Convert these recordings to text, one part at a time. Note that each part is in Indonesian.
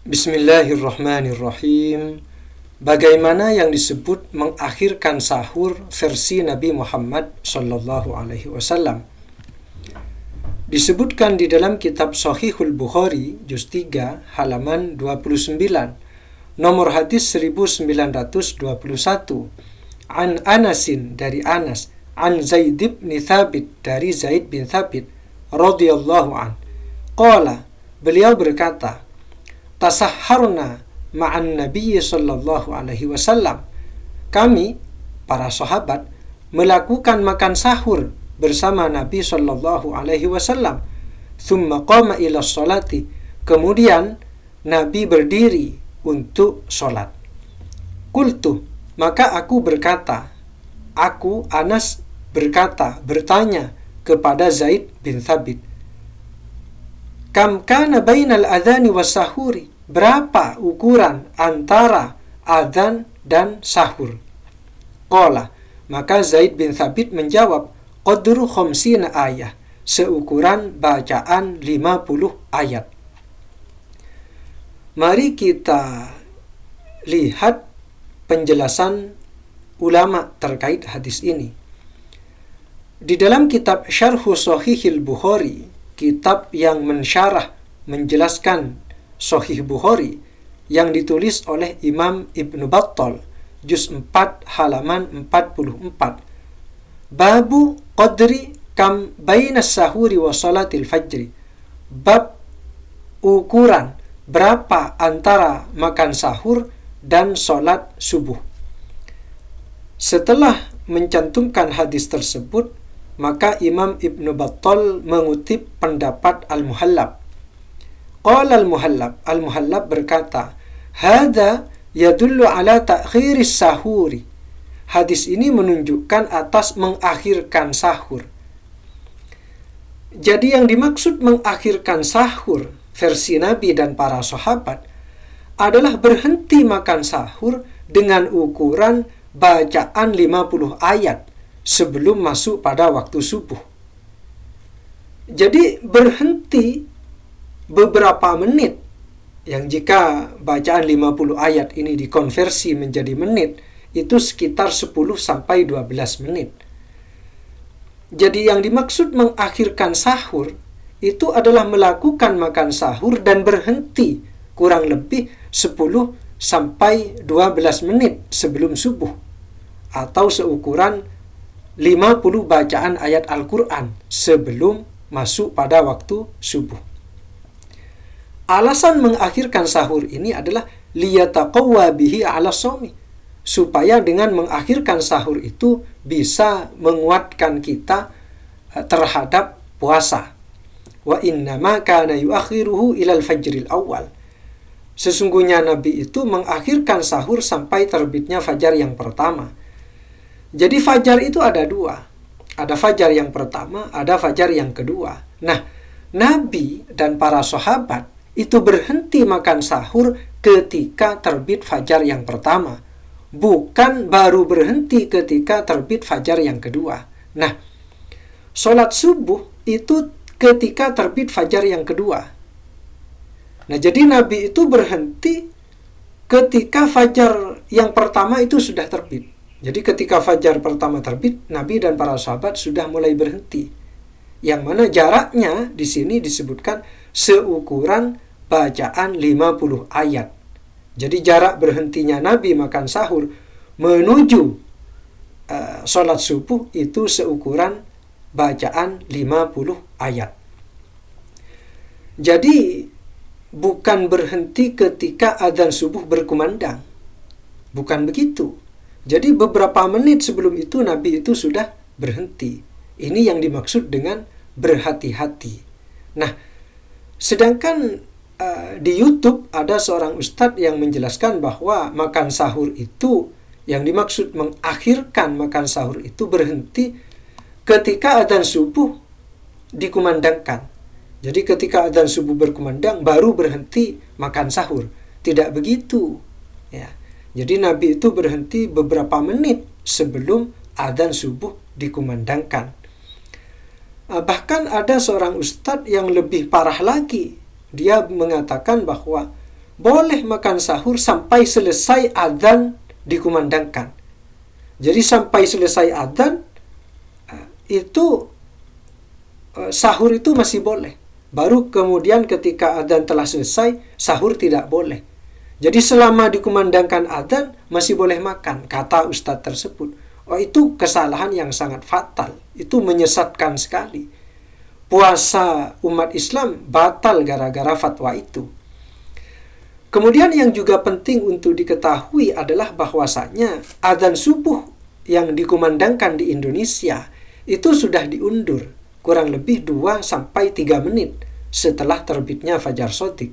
Bismillahirrahmanirrahim. Bagaimana yang disebut mengakhirkan sahur versi Nabi Muhammad sallallahu alaihi wasallam? Disebutkan di dalam kitab Shahihul Bukhari juz 3 halaman 29, nomor hadis 1921. An Anasin, dari Anas, an Zaid bin Thabit, dari Zaid bin Thabit radhiyallahu an. Qala, beliau berkata, tasahharna ma'an Nabi sallallahu alaihi wasallam. Kami, para sahabat, melakukan makan sahur bersama Nabi sallallahu alaihi wasallam. Thumma qama ila sholati. Kemudian Nabi berdiri untuk sholat. Qultu, maka aku berkata, aku Anas bertanya kepada Zaid bin Thabit, kam kana bainal adhani was sahuri? Berapa ukuran antara adzan dan sahur? Qala, maka Zaid bin Thabit menjawab, qadru khamsina ayah, seukuran bacaan 50 ayat. Mari kita lihat penjelasan ulama terkait hadis ini. Di dalam kitab Syarhu Shahihil Bukhari, kitab yang menjelaskan Sahih Bukhari, yang ditulis oleh Imam Ibnu Battal, juz 4 halaman 44. Babu qadri kam bainas sahuri wa salatil fajri. Bab ukuran berapa antara makan sahur dan salat subuh. Setelah mencantumkan hadis tersebut, maka Imam Ibnu Battal mengutip pendapat Al-Muhallab. Qala Al-Muhallab berkata, hadza yadullu ala ta'khiris sahuri. Hadis ini menunjukkan atas mengakhirkan sahur. Jadi yang dimaksud mengakhirkan sahur versi Nabi dan para sahabat adalah berhenti makan sahur dengan ukuran bacaan 50 ayat sebelum masuk pada waktu subuh. Jadi berhenti beberapa menit, yang jika bacaan 50 ayat ini dikonversi menjadi menit, itu sekitar 10-12 menit. Jadi yang dimaksud mengakhirkan sahur itu adalah melakukan makan sahur dan berhenti kurang lebih 10-12 menit sebelum subuh, atau seukuran 50 bacaan ayat Al-Quran sebelum masuk pada waktu subuh. Alasan mengakhirkan sahur ini adalah liyataqawwa bihi ala shaumi, supaya dengan mengakhirkan sahur itu bisa menguatkan kita terhadap puasa. Wa innama kana yuakhiruhu ilal fajril awal. Sesungguhnya Nabi itu mengakhirkan sahur sampai terbitnya fajar yang pertama. Jadi fajar itu ada dua. Ada fajar yang pertama, ada fajar yang kedua. Nah, Nabi dan para sahabat itu berhenti makan sahur ketika terbit fajar yang pertama, bukan baru berhenti ketika terbit fajar yang kedua. Nah, sholat subuh itu ketika terbit fajar yang kedua. Nah, jadi Nabi itu berhenti ketika fajar yang pertama itu sudah terbit. Jadi ketika fajar pertama terbit, Nabi dan para sahabat sudah mulai berhenti. Yang mana jaraknya di sini disebutkan seukuran bacaan 50 ayat. Jadi jarak berhentinya Nabi makan sahur menuju sholat subuh itu seukuran bacaan 50 ayat. Jadi bukan berhenti ketika adzan subuh berkumandang. Bukan begitu. Jadi beberapa menit sebelum itu Nabi itu sudah berhenti. Ini yang dimaksud dengan berhati-hati. Nah, sedangkan di YouTube ada seorang ustadz yang menjelaskan bahwa makan sahur itu, yang dimaksud mengakhirkan makan sahur itu berhenti ketika adzan subuh dikumandangkan. Jadi ketika adzan subuh berkumandang baru berhenti makan sahur. Tidak begitu. Ya. Jadi Nabi itu berhenti beberapa menit sebelum adzan subuh dikumandangkan. Bahkan ada seorang ustadz yang lebih parah lagi. Dia mengatakan bahwa boleh makan sahur sampai selesai adzan dikumandangkan. Jadi sampai selesai adzan itu sahur itu masih boleh. Baru kemudian ketika adzan telah selesai, sahur tidak boleh. Jadi selama dikumandangkan adzan masih boleh makan, kata ustadz tersebut. Oh, itu kesalahan yang sangat fatal. Itu menyesatkan sekali. Puasa umat Islam batal gara-gara fatwa itu. Kemudian yang juga penting untuk diketahui adalah bahwasanya adzan subuh yang dikumandangkan di Indonesia itu sudah diundur kurang lebih 2-3 menit setelah terbitnya Fajar Shadiq.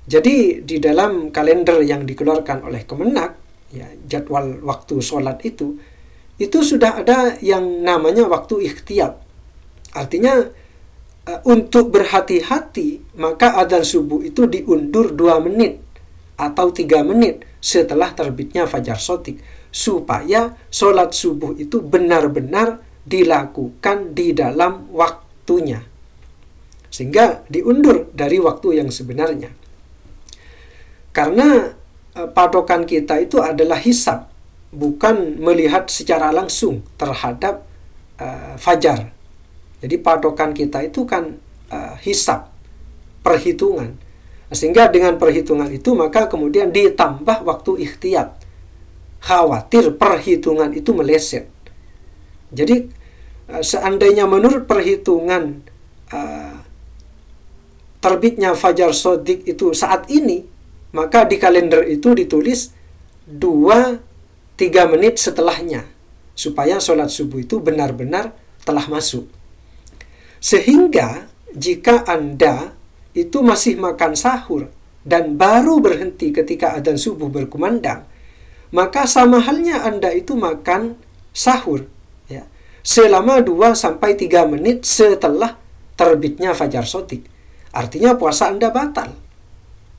Jadi di dalam kalender yang dikeluarkan oleh Kemenak, ya, jadwal waktu sholat itu sudah ada yang namanya waktu ikhtiyar. Artinya untuk berhati-hati, maka adzan subuh itu diundur 2 menit atau 3 menit setelah terbitnya Fajar Shadiq, supaya sholat subuh itu benar-benar dilakukan di dalam waktunya, sehingga diundur dari waktu yang sebenarnya. Karena patokan kita itu adalah hisab, bukan melihat secara langsung terhadap fajar. Jadi patokan kita itu kan hisab, perhitungan. Sehingga dengan perhitungan itu maka kemudian ditambah waktu ikhtiyar. Khawatir perhitungan itu meleset. Jadi seandainya menurut perhitungan terbitnya Fajar Shadiq itu saat ini, maka di kalender itu ditulis 2-3 menit setelahnya, supaya sholat subuh itu benar-benar telah masuk. Sehingga jika Anda itu masih makan sahur dan baru berhenti ketika adzan subuh berkumandang, maka sama halnya Anda itu makan sahur, ya, selama 2-3 menit setelah terbitnya Fajar Shadiq. Artinya puasa Anda batal.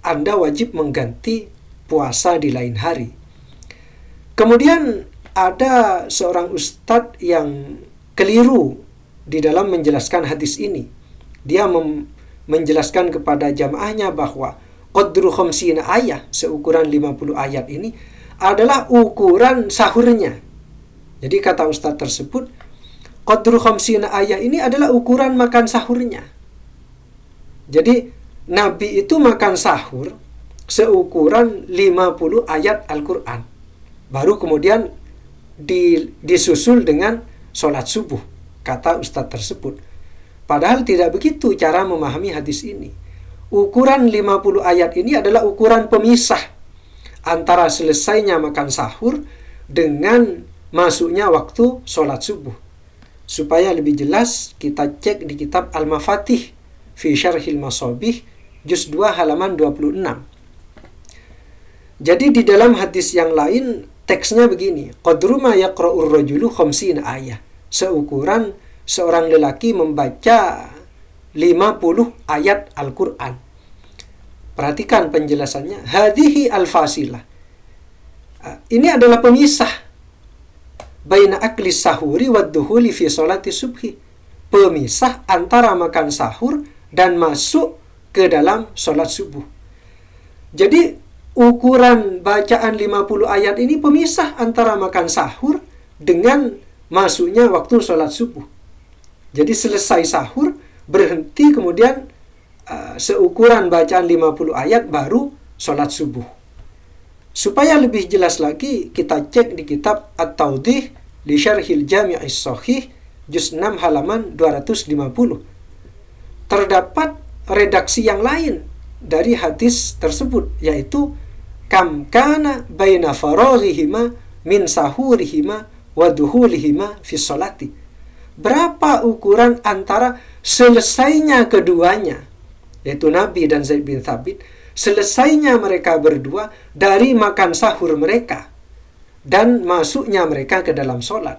Anda wajib mengganti puasa di lain hari. Kemudian ada seorang ustadz yang keliru di dalam menjelaskan hadis ini. Dia menjelaskan kepada jamaahnya bahwa qadru khamsina ayah, seukuran 50 ayat ini adalah ukuran sahurnya. Jadi kata ustaz tersebut, qadru khamsina ayah ini adalah ukuran makan sahurnya. Jadi Nabi itu makan sahur seukuran 50 ayat Al-Quran. Baru kemudian disusul dengan sholat subuh, kata ustadz tersebut. Padahal tidak begitu cara memahami hadis ini. Ukuran 50 ayat ini adalah ukuran pemisah antara selesainya makan sahur dengan masuknya waktu sholat subuh. Supaya lebih jelas, kita cek di kitab Al-Mafatih fi Syarhil Masabih juz 2 halaman 26. Jadi di dalam hadis yang lain teksnya begini, qadru ma yaqra'ur rajulu khamsina ayah, seukuran seorang lelaki membaca 50 ayat Al-Quran. Perhatikan penjelasannya, hadhihi al-fasilah, ini adalah pemisah baina akli sahuri wad dukhuli fi sholati subhi, pemisah antara makan sahur dan masuk ke dalam sholat subuh. Jadi ukuran bacaan 50 ayat ini pemisah antara makan sahur dengan masuknya waktu sholat subuh. Jadi selesai sahur, berhenti, kemudian seukuran bacaan 50 ayat baru sholat subuh. Supaya lebih jelas lagi, kita cek di kitab At-Tawdih di Syarhil Jami'is Shahih juz 6 halaman 250. Terdapat redaksi yang lain dari hadis tersebut, yaitu kam kana baina faraghihima min sahurihima wa duhulihima fi sholati. Berapa ukuran antara selesainya keduanya, yaitu Nabi dan Zaid bin Thabit, selesainya mereka berdua dari makan sahur mereka dan masuknya mereka ke dalam sholat.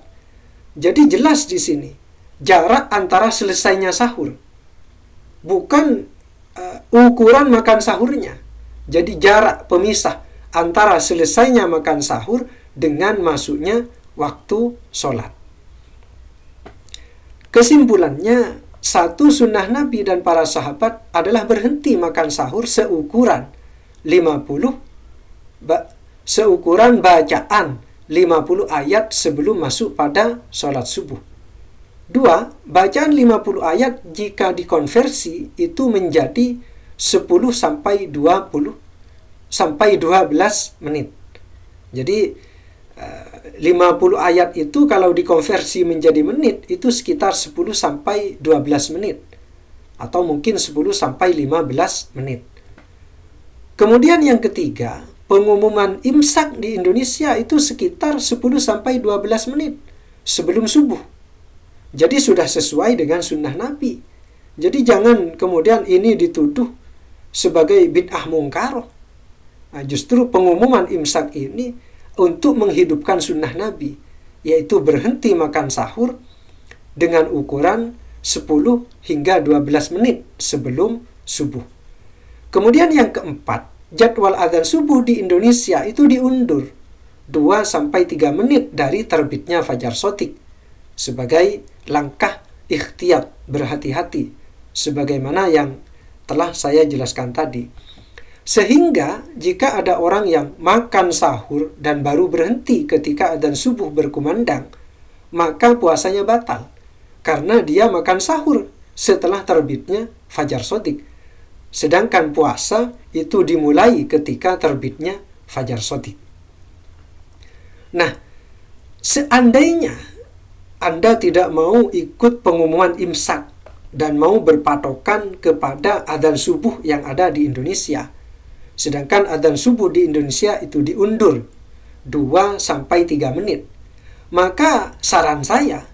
Jadi jelas di sini jarak antara selesainya sahur, bukan ukuran makan sahurnya. Jadi jarak pemisah antara selesainya makan sahur dengan masuknya waktu sholat. Kesimpulannya, satu sunnah Nabi dan para sahabat adalah berhenti makan sahur seukuran seukuran bacaan 50 ayat sebelum masuk pada sholat subuh. 2. Bacaan 50 ayat jika dikonversi itu menjadi 10 sampai 20 sampai 12 menit. Jadi 50 ayat itu kalau dikonversi menjadi menit itu sekitar 10 sampai 12 menit atau mungkin 10 sampai 15 menit. Kemudian yang ketiga, pengumuman imsak di Indonesia itu sekitar 10 sampai 12 menit sebelum subuh. Jadi sudah sesuai dengan sunnah Nabi. Jadi jangan kemudian ini dituduh sebagai bid'ah mungkaroh. Nah, justru pengumuman imsak ini untuk menghidupkan sunnah Nabi, yaitu berhenti makan sahur dengan ukuran 10 hingga 12 menit sebelum subuh. Kemudian yang keempat, jadwal adzan subuh di Indonesia itu diundur 2 sampai 3 menit dari terbitnya fajar shadiq sebagai langkah ikhtiyat, berhati-hati, sebagaimana yang telah saya jelaskan tadi. Sehingga jika ada orang yang makan sahur dan baru berhenti ketika adzan subuh berkumandang, maka puasanya batal karena dia makan sahur setelah terbitnya fajar shadiq. Sedangkan puasa itu dimulai ketika terbitnya fajar shadiq. Nah, seandainya Anda tidak mau ikut pengumuman imsak dan mau berpatokan kepada adzan subuh yang ada di Indonesia, sedangkan adzan subuh di Indonesia itu diundur 2 sampai 3 menit, maka saran saya,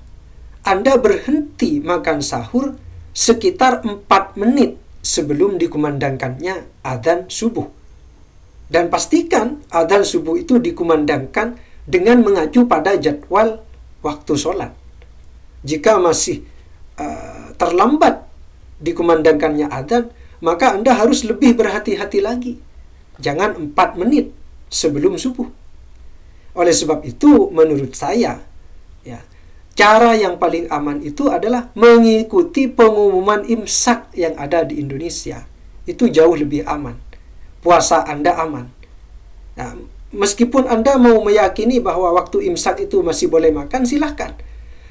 Anda berhenti makan sahur sekitar 4 menit sebelum dikumandangkannya adzan subuh. Dan pastikan adzan subuh itu dikumandangkan dengan mengacu pada jadwal waktu sholat. Jika masih terlambat dikumandangkannya adzan, maka Anda harus lebih berhati-hati lagi. Jangan 4 menit sebelum subuh. Oleh sebab itu, menurut saya, ya, cara yang paling aman itu adalah mengikuti pengumuman imsak yang ada di Indonesia. Itu jauh lebih aman. Puasa Anda aman. Nah, meskipun Anda mau meyakini bahwa waktu imsak itu masih boleh makan, silahkan.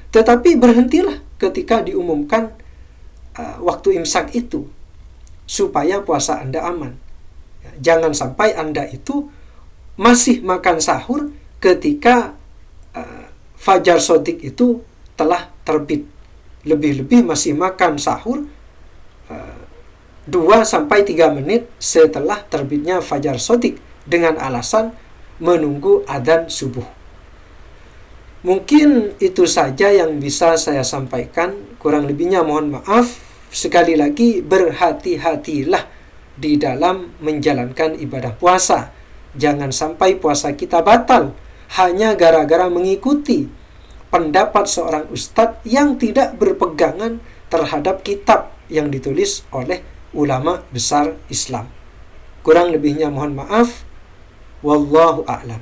Tetapi berhentilah ketika diumumkan waktu imsak itu, supaya puasa Anda aman. Jangan sampai Anda itu masih makan sahur ketika fajar shadiq itu telah terbit. Lebih-lebih masih makan sahur 2 sampai 3 menit setelah terbitnya fajar shadiq dengan alasan menunggu adzan subuh. Mungkin itu saja yang bisa saya sampaikan. Kurang lebihnya mohon maaf. Sekali lagi, berhati-hatilah di dalam menjalankan ibadah puasa. Jangan sampai puasa kita batal hanya gara-gara mengikuti pendapat seorang ustadz yang tidak berpegangan terhadap kitab yang ditulis oleh ulama besar Islam. Kurang lebihnya mohon maaf. Wallahu a'lam.